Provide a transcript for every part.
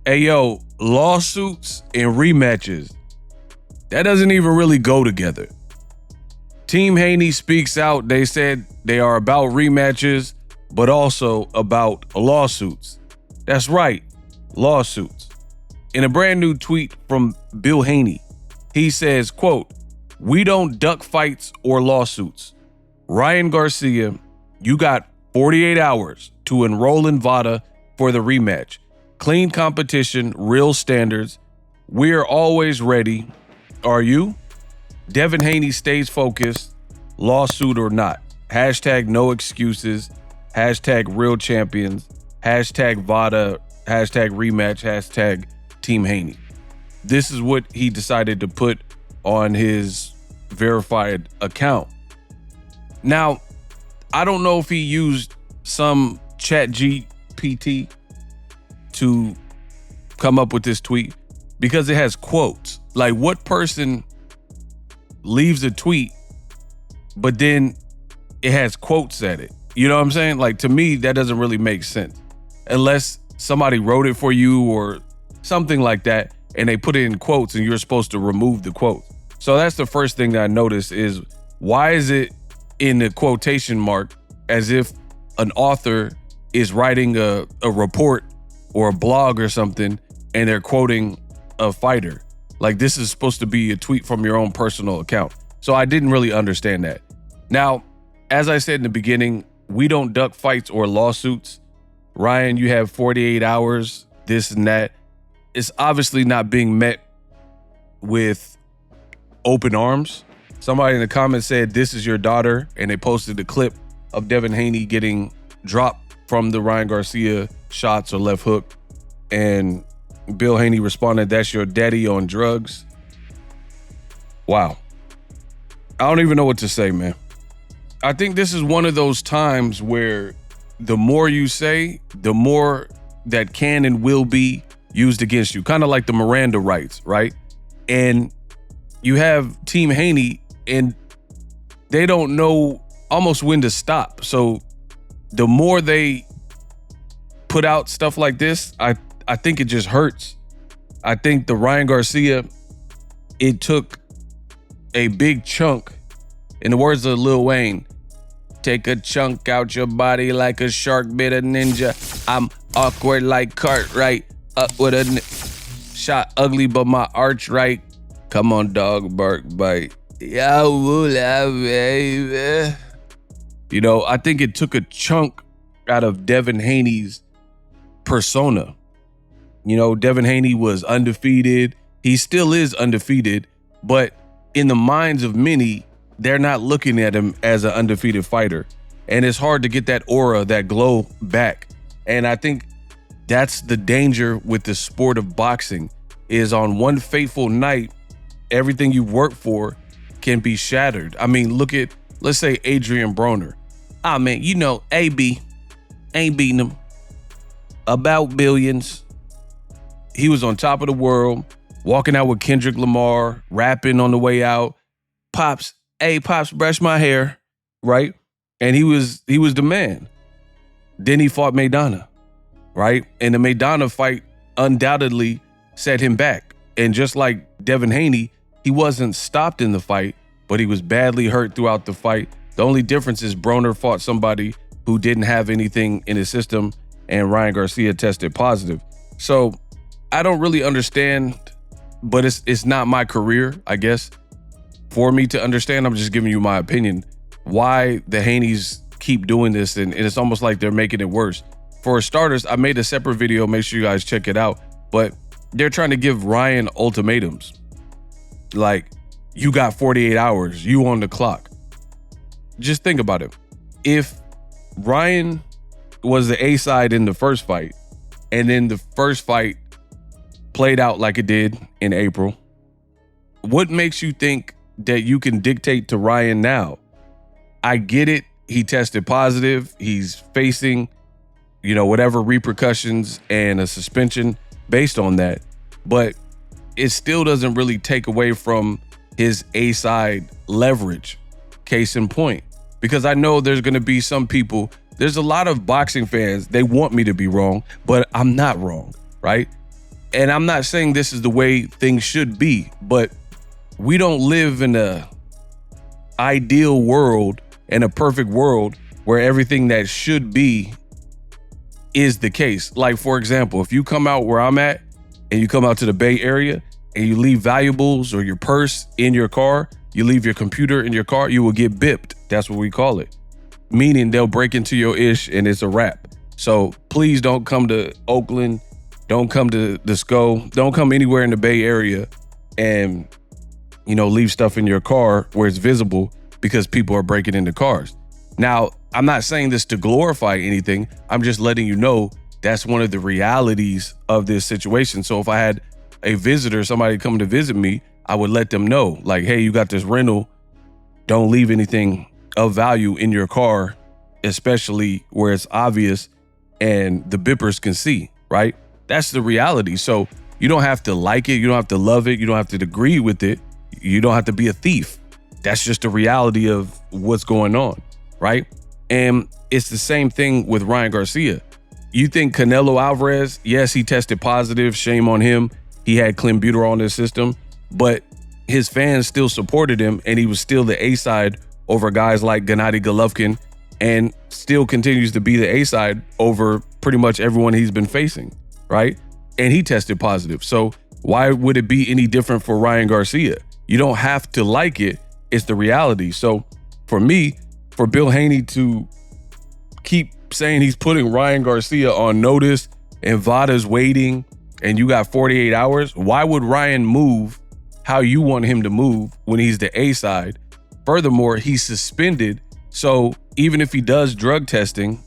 Hey, yo, lawsuits and rematches, that doesn't even really go together. Team Haney speaks out. They said they are about rematches, but also about lawsuits. That's right, lawsuits. In a brand new tweet from Bill Haney, he says, quote, "We don't duck fights or lawsuits. Ryan Garcia, you got 48 hours to enroll in VADA for the rematch. Clean competition, real standards. We're always ready. Are you?" Devin Haney stays focused, lawsuit or not. Hashtag no excuses. Hashtag real champions. Hashtag VADA. Hashtag rematch. Hashtag Team Haney. This is what he decided to put on his verified account. Now, I don't know if he used some chat GPT to come up with this tweet because it has quotes. Like, what person leaves a tweet, but then it has quotes at it? You know what I'm saying? Like, to me, that doesn't really make sense unless somebody wrote it for you or something like that, and they put it in quotes and you're supposed to remove the quotes. So that's the first thing that I noticed is, why is it in the quotation mark as if an author is writing a report or a blog or something and they're quoting a fighter? Like, this is supposed to be a tweet from your own personal account. So I didn't really understand that. Now, as I said in the beginning, we don't duck fights or lawsuits. Ryan, you have 48 hours, this and that. It's obviously not being met with open arms. Somebody in the comments said, "This is your daughter," and they posted a clip of Devin Haney getting dropped from the Ryan Garcia shots or left hook. And Bill Haney responded, "That's your daddy on drugs." Wow. I don't even know what to say, man. I think this is one of those times where the more you say, the more that can and will be used against you. Kind of like the Miranda rights, right? And you have Team Haney and they don't know almost when to stop. So the more they put out stuff like this, I think it just hurts. I think the Ryan Garcia, it took a big chunk. In the words of Lil Wayne, "Take a chunk out your body like a shark bit a ninja. I'm awkward like Cartwright. Up with a shot ugly, but my arch right. Come on, dog, bark, bite. Yeah, baby." You know, I think it took a chunk out of Devin Haney's persona. You know, Devin Haney was undefeated. He still is undefeated, but in the minds of many, they're not looking at him as an undefeated fighter. And it's hard to get that aura, that glow back. And I think that's the danger with the sport of boxing, is on one fateful night, everything you've worked for can be shattered. I mean, look at, let's say, Adrian Broner. Ah, man, you know, AB ain't beating him. About billions. He was on top of the world, walking out with Kendrick Lamar, rapping on the way out. Pops, hey, Pops, brush my hair, right? And he was the man. Then he fought Maidana, right? And the Maidana fight undoubtedly set him back. And just like Devin Haney, he wasn't stopped in the fight, but he was badly hurt throughout the fight. The only difference is Broner fought somebody who didn't have anything in his system, and Ryan Garcia tested positive. So I don't really understand, but it's not my career, I guess, for me to understand. I'm just giving you my opinion, why the Haneys keep doing this, and it's almost like they're making it worse. For starters, I made a separate video, make sure you guys check it out, but they're trying to give Ryan ultimatums. Like, you got 48 hours, you on the clock. Just think about it. If Ryan was the A side in the first fight, and then the first fight played out like it did in April, what makes you think that you can dictate to Ryan now? I get it. He tested positive. He's facing, whatever repercussions and a suspension based on that. But it still doesn't really take away from his A-side leverage. Case in point. Because I know there's going to be some people, there's a lot of boxing fans, they want me to be wrong, but I'm not wrong, right? And I'm not saying this is the way things should be, but we don't live in a ideal world and a perfect world where everything that should be is the case. Like, for example, if you come out where I'm at and you come out to the Bay Area and you leave valuables or your purse in your car, you leave your computer in your car, you will get bipped. That's what we call it. Meaning they'll break into your ish and it's a wrap. So please don't come to Oakland. Don't come to the SCO. Don't come anywhere in the Bay Area and, leave stuff in your car where it's visible because people are breaking into cars. Now, I'm not saying this to glorify anything. I'm just letting you know that's one of the realities of this situation. So if I had a visitor, somebody come to visit me, I would let them know, like, hey, you got this rental. Don't leave anything of value in your car, especially where it's obvious and the bippers can see, right? That's the reality. So you don't have to like it. You don't have to love it. You don't have to agree with it. You don't have to be a thief. That's just the reality of what's going on, right? And it's the same thing with Ryan Garcia. You think Canelo Alvarez, yes, he tested positive. Shame on him. He had clenbuterol in his system, but his fans still supported him and he was still the A-side over guys like Gennady Golovkin and still continues to be the A-side over pretty much everyone he's been facing, right? And he tested positive. So why would it be any different for Ryan Garcia? You don't have to like it. It's the reality. So for me, for Bill Haney to keep saying he's putting Ryan Garcia on notice and Vada's waiting and you got 48 hours, why would Ryan move how you want him to move when he's the A-side? Furthermore, he's suspended. So even if he does drug testing,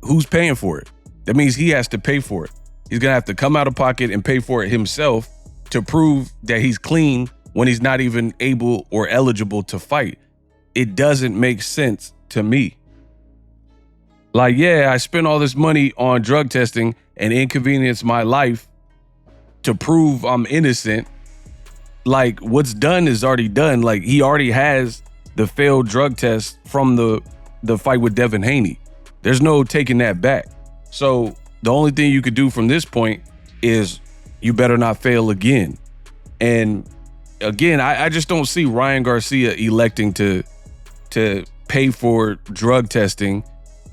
who's paying for it? That means he has to pay for it. He's going to have to come out of pocket and pay for it himself to prove that he's clean when he's not even able or eligible to fight. It doesn't make sense to me. Like, yeah, I spent all this money on drug testing and inconvenienced my life to prove I'm innocent. Like, what's done is already done. Like, he already has the failed drug test from the fight with Devin Haney. There's no taking that back. So the only thing you could do from this point is you better not fail again. And again, I just don't see Ryan Garcia electing to pay for drug testing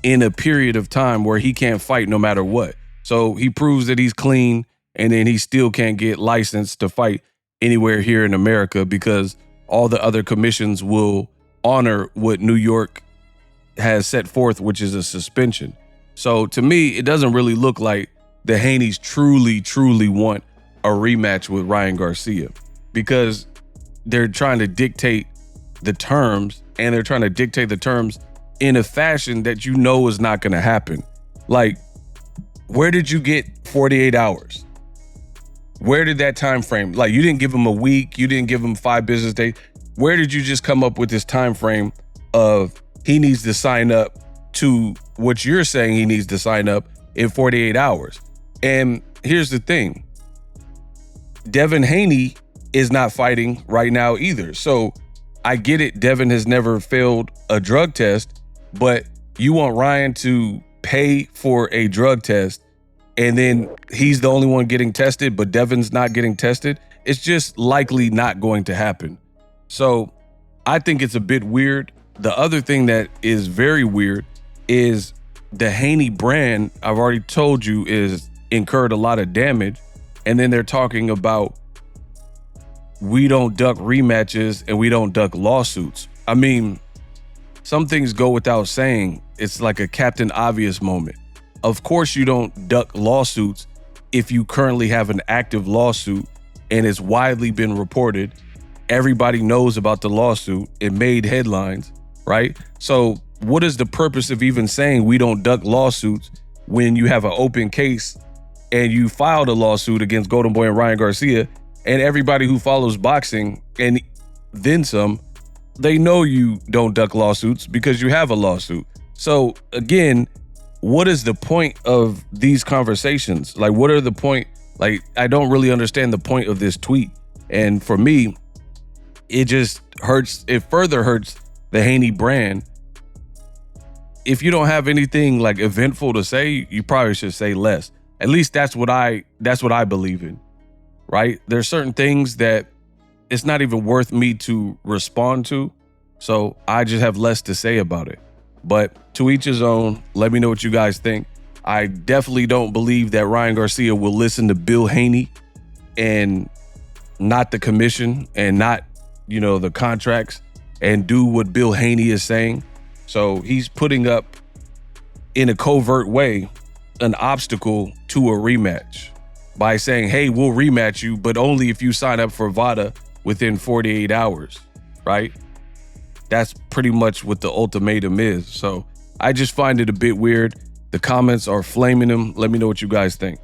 in a period of time where he can't fight no matter what. So he proves that he's clean and then he still can't get licensed to fight anywhere here in America because all the other commissions will honor what New York has set forth, which is a suspension. So to me, it doesn't really look like the Haneys truly want a rematch with Ryan Garcia because they're trying to dictate the terms and they're trying to dictate the terms in a fashion that you know is not going to happen. Like, where did you get 48 hours? Where did that time frame? Like, you didn't give him a week. You didn't give him 5 business days. Where did you just come up with this time frame of he needs to sign up to what you're saying he needs to sign up in 48 hours? And here's the thing. Devin Haney is not fighting right now either. So I get it. Devin has never failed a drug test, but you want Ryan to pay for a drug test and then he's the only one getting tested, but Devin's not getting tested. It's just likely not going to happen. So I think it's a bit weird. The other thing that is very weird is the Haney brand, I've already told you, is incurred a lot of damage. And then they're talking about we don't duck rematches and we don't duck lawsuits. I mean, some things go without saying. It's like a Captain Obvious moment. Of course you don't duck lawsuits if you currently have an active lawsuit and it's widely been reported. Everybody knows about the lawsuit. It made headlines, right? So what is the purpose of even saying we don't duck lawsuits when you have an open case and you filed a lawsuit against Golden Boy and Ryan Garcia, and everybody who follows boxing and then some, they know you don't duck lawsuits because you have a lawsuit. So again, what is the point of these conversations? Like, what are the point? Like, I don't really understand the point of this tweet. And for me, it just hurts. It further hurts the Haney brand. If you don't have anything like eventful to say, you probably should say less. At least that's what I believe in, right? There's certain things that it's not even worth me to respond to. So I just have less to say about it. But to each his own. Let me know what you guys think. I definitely don't believe that Ryan Garcia will listen to Bill Haney and not the commission and not, the contracts and do what Bill Haney is saying. So he's putting up, in a covert way, an obstacle to a rematch by saying, hey, we'll rematch you, but only if you sign up for VADA within 48 hours, right? That's pretty much what the ultimatum is. So I just find it a bit weird. The comments are flaming him. Let me know what you guys think.